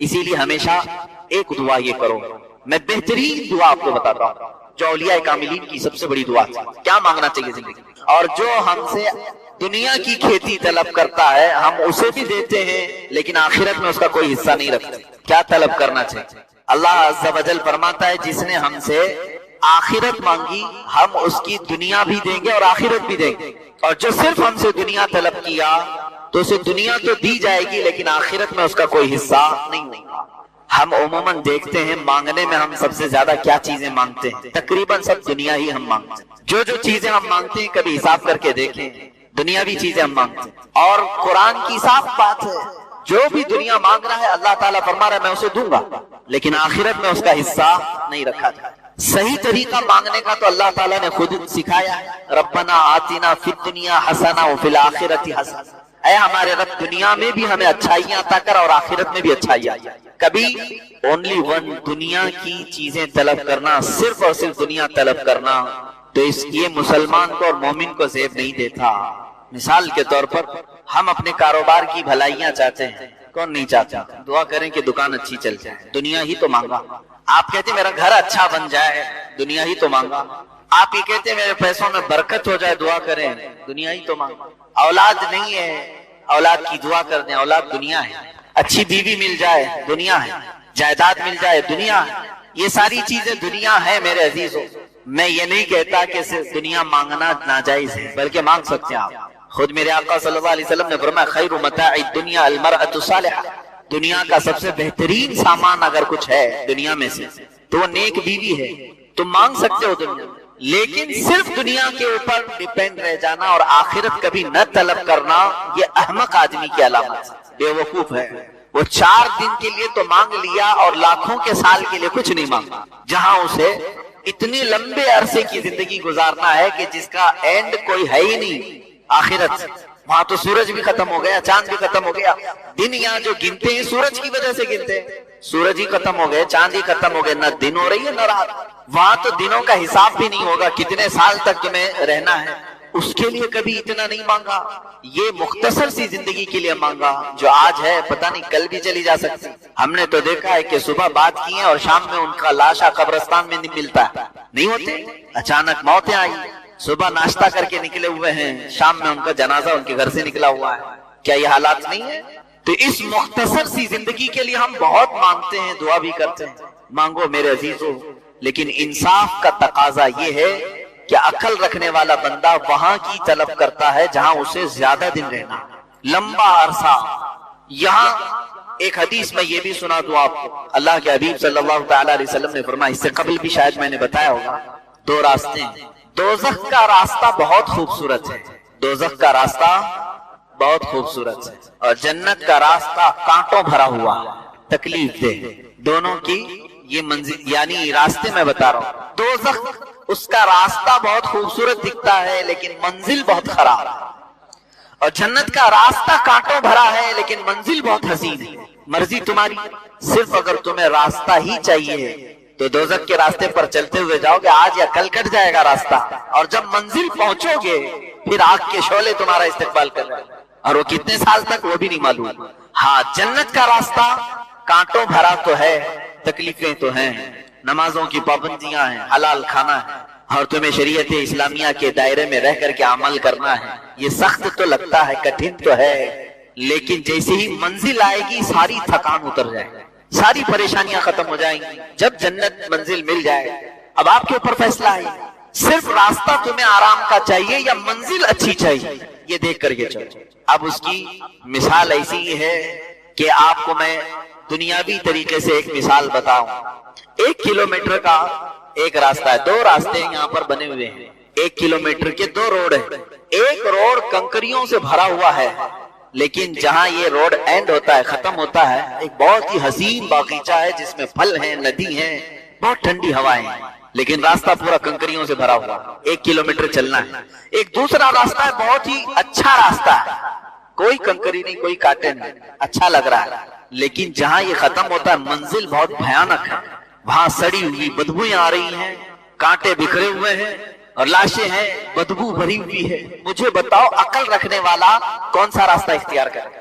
اسی لیے ہمیشہ ایک دعا یہ کرو، میں بہترین دعا آپ کو بتاتا ہوں جو اولیاء کاملین کی سب سے بڑی دعا ہے۔ کیا مانگنا چاہیے زندگی؟ اور جو ہم سے دنیا کی کھیتی طلب کرتا ہے ہم اسے بھی دیتے ہیں لیکن آخرت میں اس کا کوئی حصہ نہیں رکھتے۔ کیا طلب کرنا چاہیے؟ اللہ عز و جل فرماتا ہے جس نے ہم سے آخرت مانگی ہم اس کی دنیا بھی دیں گے اور آخرت بھی دیں گے، اور جو صرف ہم سے دنیا طلب کیا تو اسے دنیا تو دی جائے گی لیکن آخرت میں اس کا کوئی حصہ نہیں ہوگا۔ ہم عموماً دیکھتے ہیں مانگنے میں ہم سب سے زیادہ کیا چیزیں مانگتے ہیں؟ تقریباً سب دنیا ہی ہم مانگتے ہیں۔ جو چیزیں ہم مانگتے ہیں کبھی حساب کر کے دیکھیں، دنیاوی چیزیں ہم مانگتے ہیں، اور قرآن کی صاف بات ہے جو بھی دنیا مانگ رہا ہے اللہ تعالیٰ فرما رہا ہے میں اسے دوں گا لیکن آخرت میں اس کا حصہ نہیں رکھا جائے۔ صحیح طریقہ مانگنے کا تو اللہ تعالیٰ نے خود سکھایا ہے، ربنا آتنا فی الدنیا حسنہ وفی الآخرۃ حسنہ، اے ہمارے رب دنیا میں بھی ہمیں اچھائیاں عطا کر اور آخرت میں بھی اچھائیاں۔ کبھی اونلی ون دنیا کی چیزیں طلب کرنا، صرف اور صرف دنیا طلب کرنا تو اس یہ مسلمان کو اور مومن کو زیب نہیں دیتا۔ مثال کے طور پر ہم اپنے کاروبار کی بھلائیاں چاہتے ہیں، کون نہیں چاہتا؟ دعا کریں کہ دکان اچھی چل جائے، دنیا ہی تو مانگا۔ آپ کہتے ہیں میرا گھر اچھا بن جائے، دنیا ہی تو مانگا۔ آپ یہ کہتے ہیں میرے پیسوں میں برکت ہو جائے، دعا کریں، دنیا ہی تو مانگا۔ اولاد نہیں ہے، اولاد کی دعا کر دیں، اولاد دنیا ہے۔ اچھی بیوی مل جائے، دنیا ہے۔ جائیداد مل جائے، دنیا ہے۔ یہ ساری چیزیں دنیا ہے میرے عزیزوں۔ میں یہ نہیں کہتا کہ صرف دنیا مانگنا ناجائز ہے، بلکہ مانگ سکتے ہیں آپ۔ خود میرے آقا صلی اللہ علیہ وسلم نے فرمایا خیر متاع الدنیا المرأة الصالحہ، دنیا کا سب سے بہترین سامان اگر کچھ ہے دنیا میں سے تو وہ نیک بیوی ہے۔ تم مانگ سکتے ہو دنیا، لیکن صرف دنیا کے اوپر ڈیپینڈ رہ جانا اور آخرت کبھی نہ طلب کرنا یہ احمق آدمی کی علامت ہے، بے وقوف ہے۔ وہ 4 دن کے لیے تو مانگ لیا اور لاکھوں کے سال کے لیے کچھ نہیں مانگا، جہاں اسے اتنی لمبے عرصے کی زندگی گزارنا ہے کہ جس کا اینڈ کوئی ہے ہی نہیں آخرت۔ وہاں تو سورج بھی ختم ہو گیا، چاند بھی ختم ہو گیا۔ دن یہاں جو گنتے ہیں سورج کی وجہ سے گنتے ہیں، سورج ہی ختم ہو گئے، چاند ہی ختم ہو گئے، نہ دن ہو رہی ہے نہ رات۔ وہاں تو دنوں کا حساب بھی نہیں ہوگا، کتنے سال تک تمہیں رہنا ہے، اس کے لیے کبھی اتنا نہیں مانگا۔ یہ مختصر سی زندگی کے لیے مانگا جو آج ہے پتہ نہیں کل بھی چلی جا سکتی۔ ہم نے تو دیکھا ہے کہ صبح بات کی ہے اور شام میں ان کا لاشا قبرستان میں نہیں ملتا ہے، نہیں ہوتے، اچانک موتیں آئی۔ صبح ناشتہ کر کے نکلے ہوئے ہیں، شام میں ان کا جنازہ ان کے گھر سے نکلا ہوا ہے۔ کیا یہ حالات نہیں ہے؟ تو اس مختصر سی زندگی کے لیے ہم بہت مانگتے ہیں، دعا بھی کرتے ہیں۔ مانگو میرے عزیزوں، لیکن انصاف کا تقاضا یہ ہے کہ عقل رکھنے والا بندہ وہاں کی طلب کرتا ہے جہاں اسے زیادہ دن رہنا، لمبا عرصہ۔ یہاں ایک حدیث میں یہ بھی سنا دوں آپ کو، اللہ کے حبیب صلی اللہ تعالی علیہ وسلم نے فرمایا، اس سے قبل بھی شاید میں نے بتایا ہوگا، 2 راستے ہیں۔ دوزخ کا راستہ بہت خوبصورت ہے، دوزخ کا راستہ بہت خوبصورت ہے، اور جنت کا راستہ کانٹوں بھرا ہوا ہے، تکلیف دہ۔ دونوں کی یہ منزل، یعنی راستے میں بتا رہا ہوں، دوزخ اس کا راستہ بہت خوبصورت دکھتا ہے لیکن منزل بہت خراب ہے، اور جنت کا راستہ کانٹوں بھرا ہے لیکن منزل بہت حسین ہے۔ مرضی تمہاری، صرف اگر تمہیں راستہ ہی چاہیے تو دوزخ کے راستے پر چلتے ہوئے جاؤ گے، آج یا کل کٹ جائے گا راستہ، اور جب منزل پہنچو گے پھر آگ کے شعلے تمہارا استقبال کر رہے ہیں، اور وہ کتنے سال تک وہ بھی نہیں معلوم۔ ہاں، جنت کا راستہ کانٹوں بھرا تو ہے، تکلیفیں تو ہیں، نمازوں کی پابندیاں ہیں، حلال کھانا ہے، اور تمہیں شریعت اسلامیہ کے دائرے میں رہ کر کے عمل کرنا ہے۔ یہ سخت تو لگتا ہے، کٹھن تو ہے، لیکن جیسے ہی منزل آئے گی ساری تھکان اتر جائے گی، ساری پریشانیاں ختم ہو جائیں گی۔ جب جنت منزل مل جائے اب آپ کے اوپر فیصلہ ہے، صرف راستہ تمہیں آرام کا چاہیے یا منزل اچھی چاہیے، یہ دیکھ کر کے چلو۔ اب اس کی مثال ایسی ہے کہ آپ کو میں دنیاوی طریقے سے ایک مثال بتاؤں۔ 1 کلومیٹر کا ایک راستہ ہے، 2 راستے یہاں پر بنے ہوئے ہیں، 1 کلومیٹر کے 2 روڈ ہیں۔ ایک روڈ کنکریوں سے بھرا ہوا ہے، لیکن جہاں یہ روڈ اینڈ ہوتا ہے، ختم ہوتا ہے، ایک بہت ہی حسین باغیچہ ہے جس میں پھل ہیں، ندی ہیں، بہت ٹھنڈی ہوائیں ہیں، لیکن راستہ پورا کنکریوں سے بھرا ہوا، 1 کلومیٹر چلنا ہے۔ ایک دوسرا راستہ ہے، بہت ہی اچھا راستہ ہے، کوئی کنکری نہیں، کوئی کانٹے نہیں، اچھا لگ رہا ہے، لیکن جہاں یہ ختم ہوتا ہے منزل بہت بھیانک ہے، وہاں سڑی ہوئی بدبویں آ رہی ہیں، کانٹے بکھرے ہوئے ہیں اور لاشیں ہیں، بدبو بھری ہوئی ہے۔ مجھے بتاؤ عقل رکھنے والا کون سا راستہ اختیار کرے؟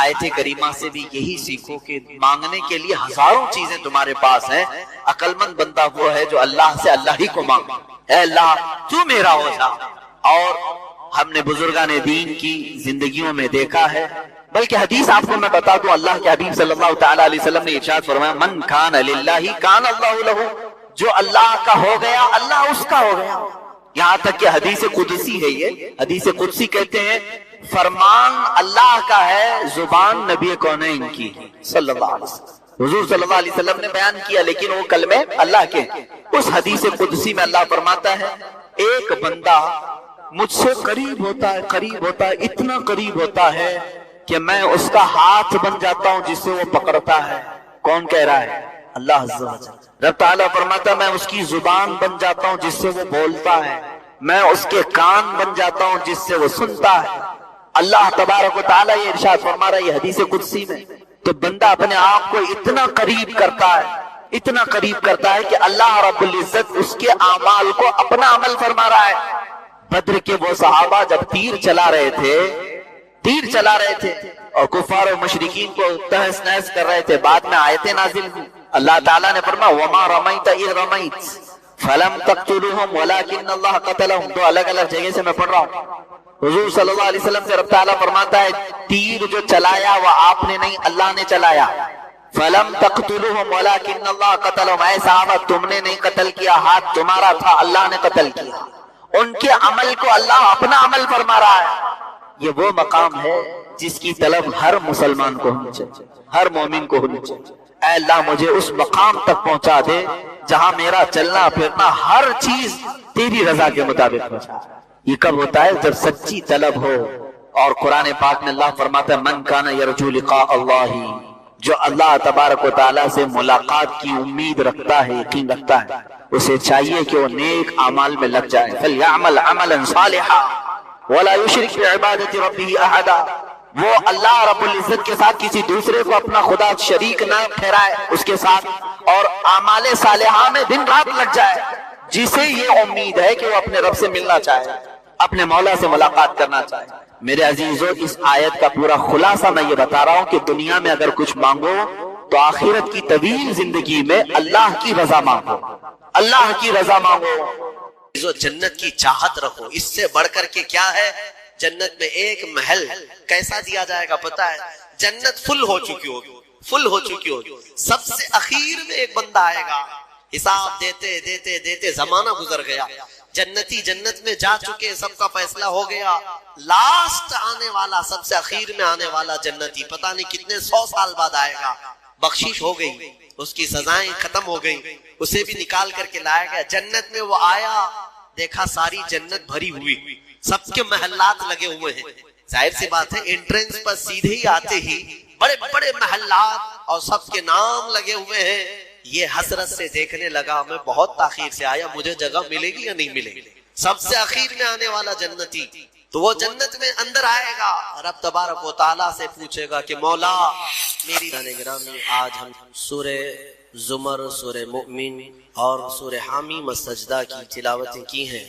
آیت کریمہ سے بھی یہی سیکھو کہ مانگنے کے لیے ہزاروں چیزیں تمہارے پاس ہیں، عقل مند بندہ وہ ہے جو اللہ سے اللہ ہی کو مانگے، اے اللہ تو میرا ہو جا۔ اور ہم نے بزرگان دین کی زندگیوں میں دیکھا ہے، بلکہ حدیث آپ کو میں بتا دوں، اللہ کے حبیب صلی اللہ تعالی علیہ وسلم نے ارشاد فرمایا من کان للہ کان اللہ لہ، جو اللہ کا ہو گیا اللہ اس کا ہو گیا۔ یہاں تک کہ حدیث قدسی ہے، یہ حدیث قدسی کہتے ہیں فرمان اللہ کا ہے، زبان نبی کونین کی صلی اللہ علیہ وسلم، حضور صلی اللہ علیہ وسلم نے بیان کیا، لیکن وہ کلمے اللہ کے۔ اس حدیث قدسی میں اللہ فرماتا ہے ایک بندہ مجھ سے قریب ہوتا ہے، قریب ہوتا ہے، اتنا قریب ہوتا ہے کہ میں اس کا ہاتھ بن جاتا ہوں جس سے وہ پکڑتا ہے۔ کون کہہ رہا ہے؟ اللہ عز و جل۔ رب تعالیٰ فرماتا ہے میں اس کی زبان بن جاتا ہوں جس سے وہ بولتا ہے، میں اس کے کان بن جاتا ہوں جس سے وہ سنتا ہے۔ اللہ تبارک و تعالیٰ یہ ارشاد فرما رہا ہے یہ حدیث قدسی میں۔ تو بندہ اپنے آپ کو اتنا قریب کرتا ہے، اتنا قریب کرتا ہے کہ اللہ رب العزت اس کے اعمال کو اپنا عمل فرما رہا ہے۔ بدر کے وہ صحابہ جب تیر چلا رہے تھے اور کفار و مشرکین کو تہس نہس کر رہے تھے، بعد میں آیتیں نازل ہوئی، اللہ تعالیٰ نے فرمایا وما رمیت اذ رمیت فلم تقتلوہم ولکن اللہ قتلہم۔ دو الگ الگ جگہ سے میں پڑھ رہا ہوں۔ حضور صلی اللہ علیہ وسلم سے رب تعالیٰ فرماتا ہے تیر جو چلایا وہ آپ نے نہیں، اللہ نے چلایا۔ فلم تقتلوہم ولکن اللہ قتلہم، اے صحابہ تم نے نہیں قتل کیا، ہاتھ تمہارا تھا، اللہ نے قتل کیا۔ ان کے عمل کو اللہ اپنا عمل فرما رہا ہے۔ یہ وہ مقام ہے جس کی طلب ہر مسلمان کو ہونی چاہیے، ہر مومن کو ہونی چاہیے۔ اے اللہ مجھے اس مقام تک پہنچا دے جہاں میرا چلنا پھرنا ہر چیز تیری رضا کے مطابق ہو جائے۔ یہ کب ہوتا ہے؟ جب سچی طلب ہو۔ اور قرآن پاک میں اللہ فرماتا ہے من کان یرجو لقاء اللہ، جو اللہ تبارک و تعالیٰ سے ملاقات کی امید رکھتا ہے، یقین رکھتا ہے، اسے چاہیے کہ وہ نیک اعمال میں لگ جائے۔ فلیعمل عملا صالحا ولا یشرک بعبادۃ ربہ احدا، وہ اللہ رب العزت کے ساتھ کسی دوسرے کو اپنا خدا شریک نہ ٹھہرائے اس کے ساتھ، اور اعمال صالحہ میں دن رات لگ جائے، جسے یہ امید ہے کہ وہ اپنے رب سے ملنا چاہے، اپنے مولا سے ملاقات کرنا چاہے۔ میرے عزیزو اس آیت کا پورا خلاصہ میں یہ بتا رہا ہوں کہ دنیا میں اگر کچھ مانگو تو آخرت کی طویل زندگی میں اللہ کی رضا مانگو، اللہ کی رضا مانگو۔ جنت کی چاہت رکھو، اس سے بڑھ کر کے کیا ہے؟ جنت میں ایک محل کیسا دیا جائے گا پتہ ہے؟ جنت فل ہو چکی ہوگی، سب سے اخیر میں ایک بندہ آئے گا، حساب دیتے دیتے دیتے زمانہ گزر گیا، جنتی جنت میں جا چکے، سب کا فیصلہ ہو گیا، لاسٹ آنے والا، سب سے اخیر میں آنے والا جنتی پتہ نہیں کتنے 100 سال بعد آئے گا، بخشش ہو گئی، اس کی سزائیں ختم ہو گئی، اسے بھی نکال کر کے لایا گیا۔ جنت میں وہ آیا، دیکھا ساری جنت بھری ہوئی، سب کے محلات لگے ہوئے ہیں، ظاہر سی بات ہے انٹرنس پر سیدھے ہی آتے ہی بڑے بڑے محلات اور سب کے نام لگے ہوئے ہیں۔ یہ حسرت سے دیکھنے لگا میں بہت تاخیر سے آیا، مجھے جگہ ملے گی یا نہیں ملے گی؟ سب سے اخیر میں آنے والا جنتی، تو وہ جنت میں اندر آئے گا، رب تبارک و تعالیٰ سے پوچھے گا کہ مولا میری گرامی، آج ہم سورہ زمر، سورہ مؤمن اور سورہ حامیم السجدہ کی تلاوتیں کی ہیں۔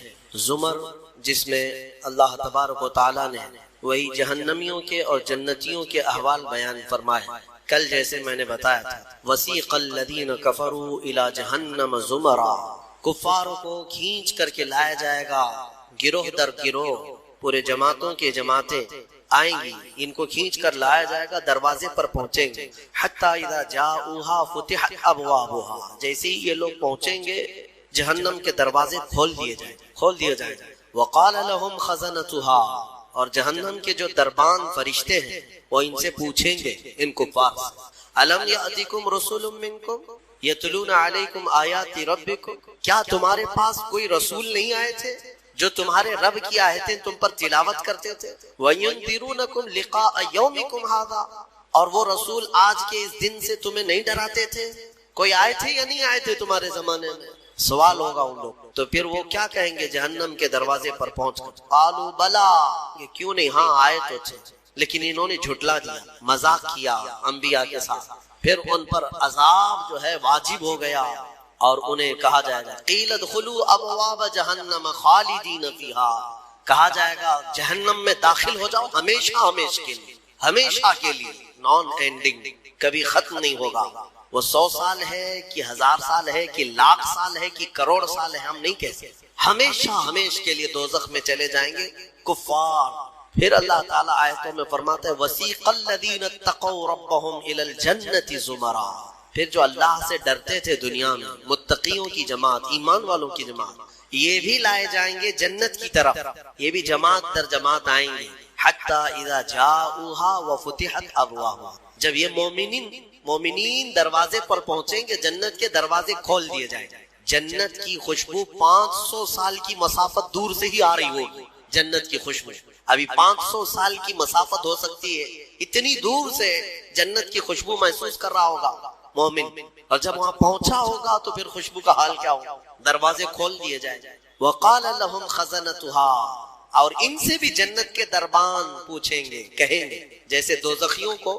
زمر جس میں اللہ تبارک و تعالیٰ نے وہی جہنمیوں کے اور جنتیوں کے احوال بیان فرمائے۔ کل جیسے میں نے بتایا تھا وسیق الذین کفروا الی جہنم زمرا، کفاروں کو کھینچ کر کے لایا جائے گا گروہ در گروہ، پورے جماعتوں کے جماعتیں آئیں گی، ان کو کھینچ کر لایا جائے گا، دروازے پر پہنچیں گے، حتی اذا جاؤہا فتحت ابوابہا، جیسے ہی یہ لوگ پہنچیں گے جہنم کے دروازے کھول دیے جائیں گے۔ وقال لهم خزنتها، اور جہنم کے جو دربان فرشتے ہیں وہ ان سے پوچھیں گے ان کفار سے، الم یاتکم رسول منکم یتلون علیکم آیات ربکم، کیا تمہارے پاس کوئی رسول نہیں آئے تھے جو تمہارے رب کی آیتیں تم پر تلاوت کرتے تھے؟ وینذرونکم لقاء یومکم ھذا، اور وہ رسول آج کے اس دن سے تمہیں نہیں ڈراتے تھے؟ کوئی آئے تھے یا نہیں آئے تھے تمہارے زمانے میں؟ سوال ہوگا ان لوگ، تو پھر وہ کیا کہیں گے جہنم کے دروازے پر پہنچ کر؟ قالوا بلا، یہ کیوں نہیں، ہاں آئے تو تھے، لیکن انہوں نے جھٹلا دیا، مذاق کیا انبیاء کے ساتھ، پھر ان پر عذاب جو ہے واجب ہو گیا، اور انہیں کہا جائے گا قیل ادخلوا ابواب جہنم خالدین فیہا، کہا جائے گا جہنم میں داخل ہو جاؤ ہمیشہ ہمیشہ کے لیے، ہمیشہ کے لیے، نان اینڈنگ، کبھی ختم نہیں ہوگا. وہ 100 سال ہے کہ 1000 سال ہے کہ لاکھ سال ہے کہ کروڑ سال ہے، ہم نہیں کہہ سکتے. ہمیشہ ہمیشہ کے لیے دوزخ میں چلے جائیں گے کفار. پھر اللہ تعالیٰ آیتوں میں فرماتا ہے وَسِيقَ الَّذِينَ اتَّقَوْا رَبَّهُمْ إِلَى الْجَنَّةِ زُمَرًا. پھر جو اللہ سے ڈرتے تھے دنیا میں، متقیوں کی جماعت، ایمان والوں کی جماعت، یہ بھی لائے جائیں گے جنت کی طرف. یہ بھی جماعت در جماعت آئیں گے. حَتَّى إِذَا جَاءُوهَا وَفُتِحَتْ أَبْوَابُهَا. جب یہ مومنین دروازے پر پہنچیں گے، جنت کے دروازے کھول دیے جائیں گے. جنت کی خوشبو 500 سال کی مسافت دور سے ہی آ رہی ہوگی. جنت کی خوشبو ابھی 500 سال کی مسافت ہو سکتی ہے، اتنی دور سے جنت کی خوشبو محسوس کر رہا ہوگا مومن. اور جب وہاں پہنچا ہوگا تو پھر خوشبو کا حال کیا ہوگا؟ دروازے کھول دیے جائیں. وقال لهم خزنتها. اور ان سے بھی جنت کے دربان پوچھیں گے، کہیں گے. جیسے دوزخیوں کو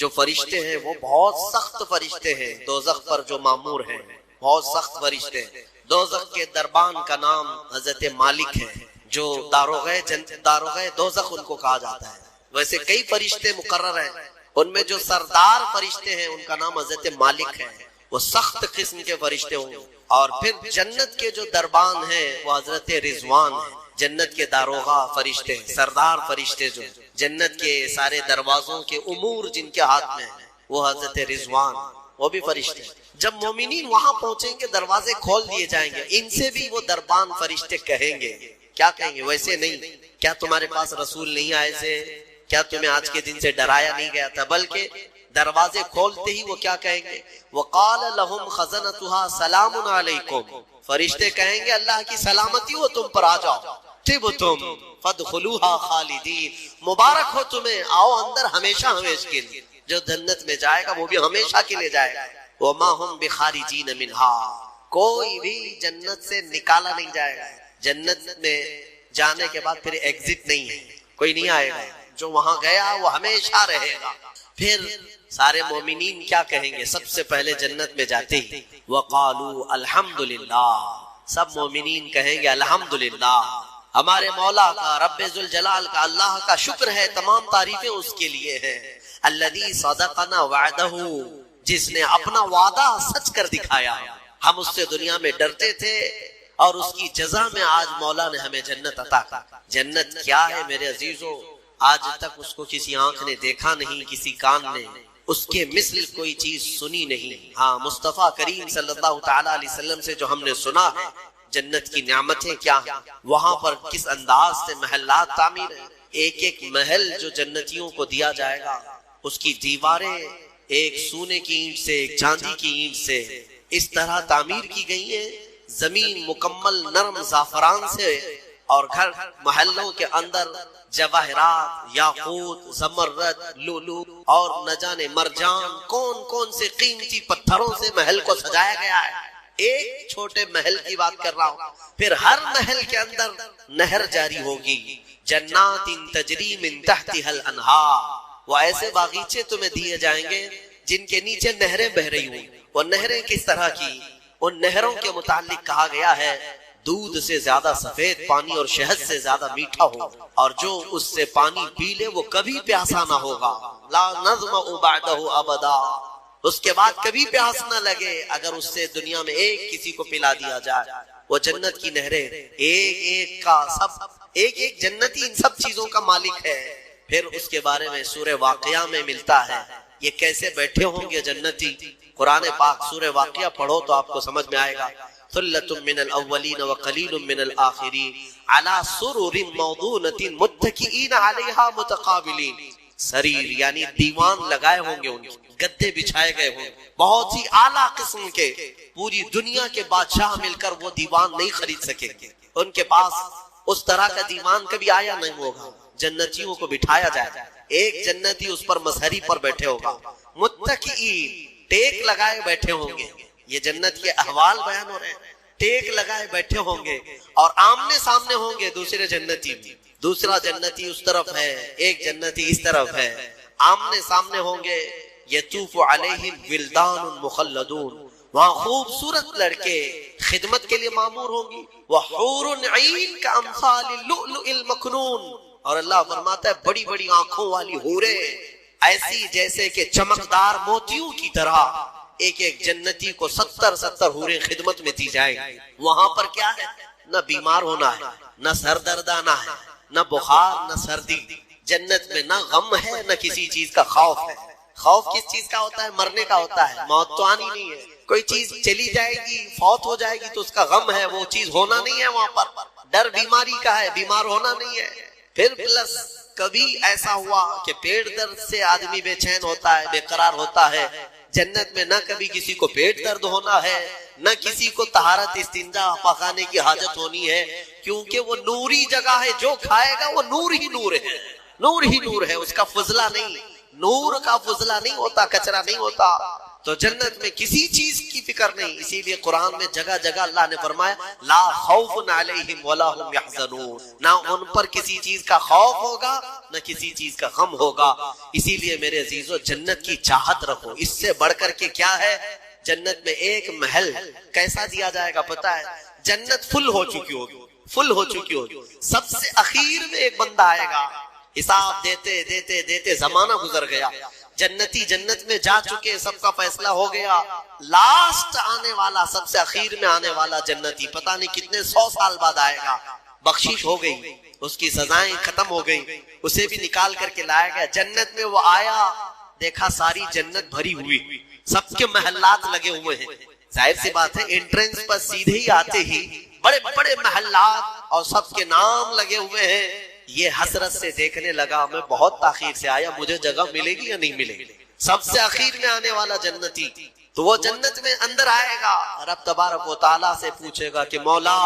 جو فرشتے ہیں وہ بہت سخت فرشتے ہیں، دوزخ پر جو مامور ہیں بہت سخت فرشتے ہیں. دوزخ کے دربان کا نام حضرت مالک ہے، جو داروغہ دوزخ ان کو کہا جاتا ہے. ویسے کئی فرشتے مقرر ہیں، ان میں جو سردار فرشتے ہیں ان کا نام حضرت مالک ہے. وہ سخت قسم کے فرشتے ہوں گے. اور پھر جنت کے جو دربان ہیں وہ حضرت رضوان ہیں. جنت کے داروغہ فرشتے، سردار فرشتے جو جنت کے سارے دروازوں کے امور جن کے ہاتھ میں ہیں وہ حضرت رضوان، وہ بھی فرشتے. جب مومنین وہاں پہنچیں گے دروازے کھول دیے جائیں گے. ان سے بھی وہ دربان فرشتے کہیں گے، کیا کہیں گے؟ ویسے نہیں، کیا تمہارے پاس رسول نہیں آئے تھے؟ کیا تمہیں آج کے دن سے ڈرایا نہیں گیا تھا؟ بلکہ دروازے کھولتے ہی وہ کیا کہیں گے؟ وقال لهم خزنتها سلام علیکم. فرشتے کہیں گے اللہ کی سلامتی ہو تم پر، آ جاؤ. طبتم فادخلوها خالدین. مبارک ہو تمہیں، آؤ اندر ہمیشہ ہمیشہ کے لیے. جو جنت میں جائے گا وہ بھی ہمیشہ کے لیے جائے گا. وما هم بخارجین منها. کوئی بھی جنت سے نکالا نہیں جائے گا. جنت میں جانے کے بعد پھر ایگزٹ نہیں ہے، کوئی نہیں آئے گا. جو وہاں گیا وہ ہمیشہ رہے گا. پھر سارے مومنین کیا کہیں گے؟ سب سے پہلے جنت میں جاتے ہی وقالوا الحمدللہ. سب مومنین کہیں گے الحمدللہ، ہمارے مولا کا، رب ذوالجلال کا، اللہ کا شکر ہے، تمام تعریفیں اس کے لیے ہیں. الذی صدقنا وعدہ، جس نے اپنا وعدہ سچ کر دکھایا. ہم اس سے دنیا میں ڈرتے تھے اور اس کی جزا میں آج مولا نے ہمیں جنت عطا کر. جنت کیا ہے میرے عزیزو؟ آج تک اس کو کسی آنکھ نے دیکھا نہیں، کسی کان نے اس کے مثل کوئی چیز سنی نہیں. ہاں، مصطفیٰ کریم صلی اللہ تعالی علیہ وسلم سے جو ہم نے سنا ہے جنت کی نعمتیں کیا ہیں، وہاں پر کس انداز سے محلات تعمیر ہیں. ایک ایک محل جو جنتیوں کو دیا جائے گا اس کی دیواریں ایک سونے کی اینٹ سے، ایک چاندی کی اینٹ سے اس طرح تعمیر کی گئی ہیں. زمین مکمل نرم زعفران سے، اور گھر محلوں کے اندر جواہرات، یاقوت، زمرد، لؤلؤ اور نہ جانے مرجان، کون کون سے قیمتی پتھروں سے محل کو سجایا گیا ہے. ایک چھوٹے محل کی بات کر رہا ہوں. پھر ہر محل کے اندر نہر جاری ہوگی. جنات تجری من تحتها الانہار. وہ ایسے باغیچے تمہیں دیے جائیں گے جن کے نیچے نہریں بہ رہی ہوں. وہ نہریں کس طرح کی؟ ان نہروں کے متعلق کہا گیا ہے دودھ سے زیادہ سفید پانی اور شہد سے زیادہ میٹھا ہو، اور جو اس سے پانی پی لے وہ کبھی پیاسا نہ ہوگا. لا نظمأ بعدہ ابدا. اس کے بعد کبھی پیاس نہ لگے اگر اس سے دنیا میں ایک کسی کو پلا دیا جائے. وہ جنت کی نہریں ایک ایک کا سب، ایک ایک جنتی ان سب چیزوں کا مالک ہے. پھر اس کے بارے میں سورہ واقعہ میں ملتا ہے یہ کیسے بیٹھے ہوں گے جنتی. قرآن پاک سورہ واقعہ پڑھو تو آپ کو سمجھ میں آئے گا. ثلۃ من الاولین وقلیل من الآخرین علی سرر موضونۃ متکئین علیہا متقابلین. سریر یعنی دیوان لگائے ہوں گے، ان گدے بچھائے گئے ہوں گے بہت ہی اعلیٰ قسم کے. پوری دنیا کے بادشاہ مل کر وہ دیوان نہیں خرید سکیں گے. ان کے پاس اس طرح کا دیوان کبھی آیا نہیں ہوگا. جنتیوں کو بٹھایا جائے، ایک جنتی اس پر مظہری پر بیٹھے ہوگا. متکئین، ٹیک لگائے بیٹھے ہوں گے. یہ جنت کے احوال بیان ہو رہے ہیں. ٹیک لگائے بیٹھے ہوں گے اور آمنے سامنے ہوں گے دوسرے جنتی بھی. دوسرا جنتی اس طرف ہے، ایک جنتی اس طرف ہے، آمنے سامنے ہوں گے. یطوف علیہم ولدان مخلدون. وہاں خوبصورت لڑکے خدمت کے لیے معمور ہوں گی. وحور عین کامثال اللؤلؤ المکنون. اور اللہ فرماتا ہے بڑی بڑی آنکھوں والی حوریں ایسی جیسے کہ چمکدار موتیوں کی طرح ایک ایک جنتی کو 70 حوریں خدمت میں دی جائیں گی. وہاں پر کیا ہے؟ نہ بیمار ہونا ہے، نہ سر درد آنا ہے، نہ بخار، نہ سردی. جنت میں نہ غم ہے، نہ کسی چیز کا خوف ہے. خوف کس چیز کا ہوتا ہے؟ مرنے کا ہوتا ہے. موت تو آنی نہیں ہے. کوئی چیز چلی جائے گی، فوت ہو جائے گی تو اس کا غم ہے، وہ چیز ہونا نہیں ہے. وہاں پر ڈر بیماری کا ہے، بیمار ہونا نہیں ہے. پھر پلس کبھی ایسا ہوا کہ پیٹ درد سے آدمی بے چین ہوتا ہے، بے قرار ہوتا ہے. جنت میں نہ کبھی کسی کو پیٹ درد ہونا ہے، نہ کسی کو طہارت استنجا پخانے کی حاجت ہونی ہے، کیونکہ وہ نوری جگہ ہے. جو کھائے گا وہ نور ہی نور ہے، نور ہی نور ہے. اس کا فضلہ نہیں، نور کا فضلہ نہیں ہوتا، کچرا نہیں ہوتا. تو جنت میں کسی چیز کی فکر نہیں. اسی لیے قرآن میں جگہ جگہ اللہ نے فرمایا لا خوف علیہم ولا هم یحزنون. نہ ان پر کسی چیز کا خوف ہوگا، نہ کسی چیز کا غم ہوگا. اسی لیے میرے عزیزو جنت کی چاہت رکھو. اس سے بڑھ کر کے کیا ہے؟ جنت میں ایک محل کیسا دیا جائے گا پتا ہے؟ جنت فل ہو چکی ہوگی، فل ہو چکی ہوگی. سب سے اخیر میں ایک بندہ آئے گا. حساب دیتے دیتے دیتے زمانہ گزر گیا. جنتی جنت میں جا چکے، سب کا فیصلہ ہو گیا. لاسٹ آنے والا، سب سے اخیر میں آنے والا جنتی پتہ نہیں کتنے 100 سال بعد آئے گا. بخشش ہو گئی، اس کی سزائیں ختم ہو گئی، اسے بھی نکال کر کے لایا گیا. جنت میں وہ آیا، دیکھا ساری جنت بھری ہوئی، سب کے محلات لگے ہوئے ہیں. ظاہر سی بات ہے انٹرنس پر سیدھے ہی آتے ہی بڑے بڑے محلات اور سب کے نام لگے ہوئے ہیں. یہ حسرت سے دیکھنے لگا میں بہت تاخیر سے آیا، مجھے جگہ ملے گی یا نہیں ملے گی. سب سے اخیر میں آنے والا جنتی تو وہ جنت میں اندر آئے گا. رب تبارک و تعالیٰ سے پوچھے گا کہ مولا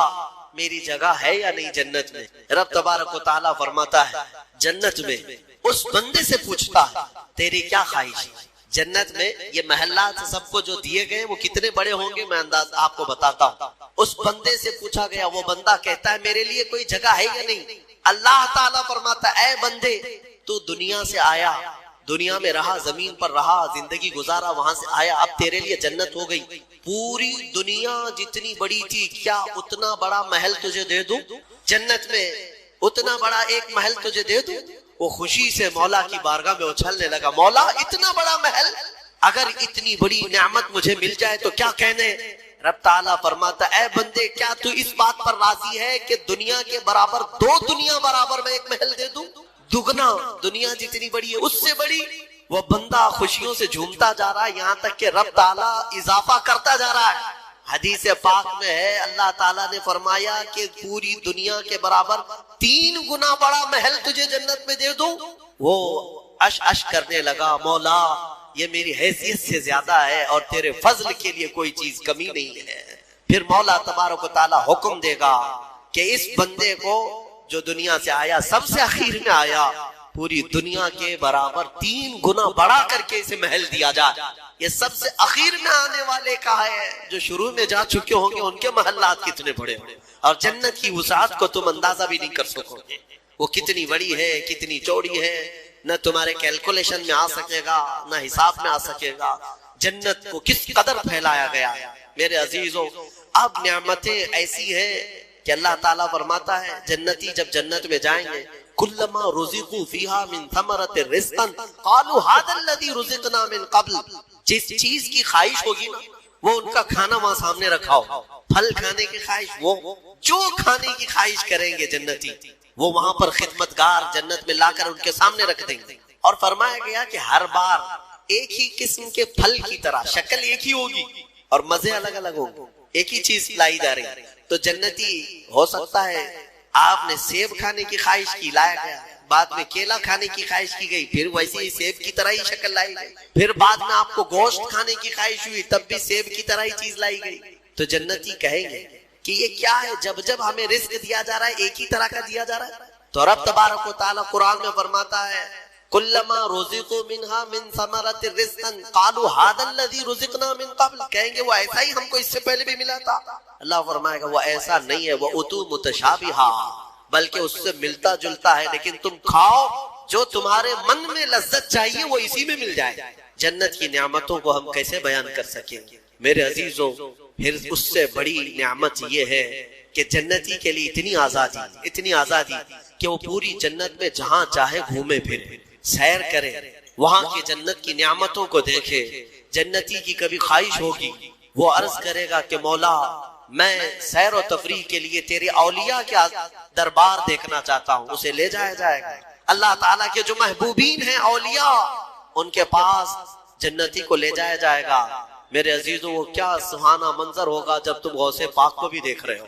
میری جگہ ہے یا نہیں جنت میں. رب تبارک و تعالیٰ فرماتا ہے جنت میں اس بندے سے پوچھتا ہے تیری کیا خواہش ہے. جنت میں یہ محلات سب کو جو دیے گئے وہ کتنے بڑے ہوں گے میں انداز آپ کو بتاتا ہوں. اس بندے سے پوچھا گیا، وہ بندہ کہتا ہے میرے لیے کوئی جگہ ہے یا نہیں. اللہ تعالیٰ فرماتا ہے اے بندے تو دنیا سے آیا، دنیا میں رہا، زمین پر رہا، زندگی گزارا، وہاں سے آیا، اب تیرے لیے جنت ہو گئی. پوری دنیا جتنی بڑی تھی کیا اتنا بڑا محل تجھے دے دوں جنت میں؟ اتنا بڑا ایک محل تجھے دے دوں؟ وہ خوشی سے مولا کی بارگاہ میں اچھلنے لگا. مولا اتنا بڑا محل، اگر اتنی بڑی نعمت مجھے مل جائے تو کیا کہنے. رب تعالیٰ فرماتا اے بندے کیا تو اس بات پر راضی ہے کہ دنیا کے برابر 2 دنیا برابر میں ایک محل دے دوں؟ دگنا، دنیا جتنی بڑی ہے اس سے بڑی. وہ بندہ خوشیوں سے جھومتا جا رہا ہے، یہاں تک کہ رب تعالیٰ اضافہ کرتا جا رہا ہے. حدیث پاک میں ہے اللہ تعالیٰ نے فرمایا کہ پوری دنیا کے برابر 3 گنا بڑا محل تجھے جنت میں دے دوں. وہ اش کرنے لگا مولا یہ میری حیثیت سے زیادہ ہے اور تیرے فضل کے لیے کوئی چیز کمی نہیں ہے. پھر مولا تبارک و تعالیٰ حکم دے گا کہ اس بندے کو جو دنیا سے آیا، سب سے اخیر میں آیا، پوری دنیا کے برابر 3 گنا بڑا کر کے اسے محل دیا جائے. یہ سب سے اخیر میں آنے والے کا ہے. جو شروع میں جا چکے ہوں گے ان کے محلات کتنے بڑے ہوں گے اور جنت کی وسعت کو تم اندازہ بھی نہیں کر سکو گے. وہ کتنی بڑی ہے، کتنی چوڑی ہے، نہ تمہارے کیلکولیشن میں آ سکے گا، نہ حساب میں آ سکے گا. جنت کو کس قدر پھیلایا گیا ہے میرے عزیزوں. اب نعمتیں ایسی ہیں کہ اللہ تعالیٰ فرماتا ہے جنتی جب جنت میں جائیں گے کلما رزقوا فیہا من ثمرۃ رزقا قالوا ھذا الذی رزقنا من قبل. جس چیز کی خواہش ہوگی نا وہ ان کا کھانا وہاں سامنے رکھا ہو. پھل کھانے کی خواہش، وہ جو کھانے کی خواہش کریں گے جنتی وہ وہاں پر خدمتگار جنت میں لا کر ان کے سامنے رکھ دیں گے. اور فرمایا گیا کہ ہر بار ایک ہی قسم کے پھل کی طرح شکل ایک ہی ہوگی اور مزے الگ الگ ہوں گے. ایک ہی چیز لائی جا رہی. تو جنتی ہو سکتا ہے آپ نے سیب کھانے کی خواہش کی، لایا گیا. بعد میں کیلا کھانے کی خواہش کی گئی، پھر ویسے ہی سیب کی طرح ہی شکل لائی گئی. پھر بعد میں آپ کو گوشت کھانے کی خواہش ہوئی، تب بھی سیب کی طرح ہی چیز لائی گئی. تو جنتی کہیں گے کہ یہ کیا ہے؟ جب ہمیں رزق دیا جا رہا ہے ایک ہی طرح کا دیا جا رہا ہے. تو رب تبارک و تعالیٰ قرآن میں فرماتا ہے کلما رزقوا منہا من ثمرۃ رزقا قالوا ھذا الذی رزقنا من قبل. کہیں گے وہ ایسا ہی ہم کو اس سے پہلے بھی ملا تھا. اللہ فرمائے گا وہ ایسا نہیں ہے، وہ اتو متشابہا، بلکہ اس سے ملتا جلتا ہے، لیکن تم کھاؤ جو تمہارے من میں لذت چاہیے وہ اسی میں مل جائے. جنت کی نعمتوں کو ہم کیسے بیان کر سکیں گے میرے عزیزوں. پھر اس سے بڑی نعمت یہ ہے کہ جنتی کے لیے اتنی آزادی کہ وہ پوری جنت میں جہاں چاہے گھومے پھرے، سیر کرے، وہاں کی جنت کی نعمتوں کو دیکھے. جنتی کی کبھی خواہش ہوگی, وہ عرض کرے گا کہ مولا میں سیر و تفریح کے لیے تیرے اولیاء کے دربار دیکھنا چاہتا ہوں. اسے لے جایا جائے گا. اللہ تعالیٰ کے جو محبوبین ہیں اولیاء, ان کے پاس جنتی کو لے جایا جائے گا. میرے عزیزوں, وہ کیا سہانا منظر ہوگا جب تم غوث پاک کو بھی دیکھ رہے ہو,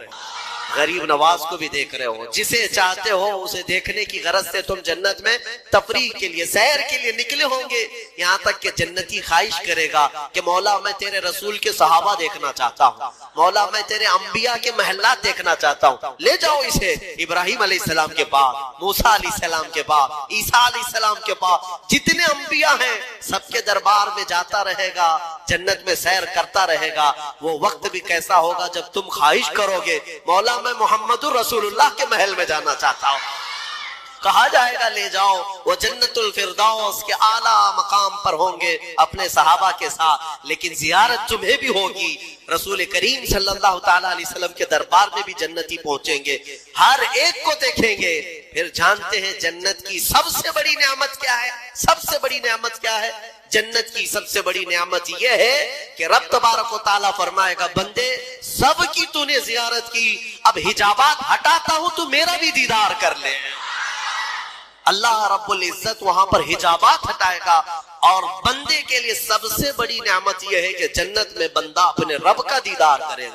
غریب نواز کو بھی دیکھ رہے ہو. جسے چاہتے ہو اسے دیکھنے کی غرض سے تم جنت میں تفریح کے لیے, سیر کے لیے نکلے ہوں گے. یہاں تک کہ جنتی خواہش کرے گا کہ مولا میں تیرے رسول کے صحابہ دیکھنا چاہتا ہوں, مولا میں تیرے انبیاء کے محلات دیکھنا چاہتا ہوں. لے جاؤ اسے ابراہیم علیہ السلام کے پاس, موسیٰ علیہ السلام کے پاس, عیسیٰ علیہ السلام کے پاس, جتنے انبیاء ہیں سب کے دربار میں جاتا رہے گا, جنت میں سیر کرتا رہے گا. وہ وقت بھی کیسا ہوگا جب تم خواہش کرو گے مولا میں محمد رسول اللہ کے محل میں جانا چاہتا ہوں. کہا جائے گا لے جاؤ. وہ جنت الفردوس کے اعلیٰ مقام پر ہوں گے اپنے صحابہ کے ساتھ, لیکن زیارت تمہیں بھی ہوگی. رسول کریم صلی اللہ تعالیٰ علیہ وسلم کے دربار میں بھی جنتی پہنچیں گے, ہر ایک کو دیکھیں گے. پھر جانتے ہیں جنت کی سب سے بڑی نعمت کیا ہے؟ سب سے بڑی نعمت کیا ہے؟ جنت کی سب سے بڑی نعمت یہ ہے کہ رب تبارک و تعالیٰ فرمائے گا بندے سب کی تو نے زیارت کی, اب حجابات ہٹاتا ہوں تو میرا بھی دیدار کر لے. اللہ رب العزت وہاں پر حجابات ہٹائے گا, اور بندے کے لیے سب سے بڑی نعمت یہ ہے کہ جنت میں بندہ اپنے رب کا دیدار کرے گا.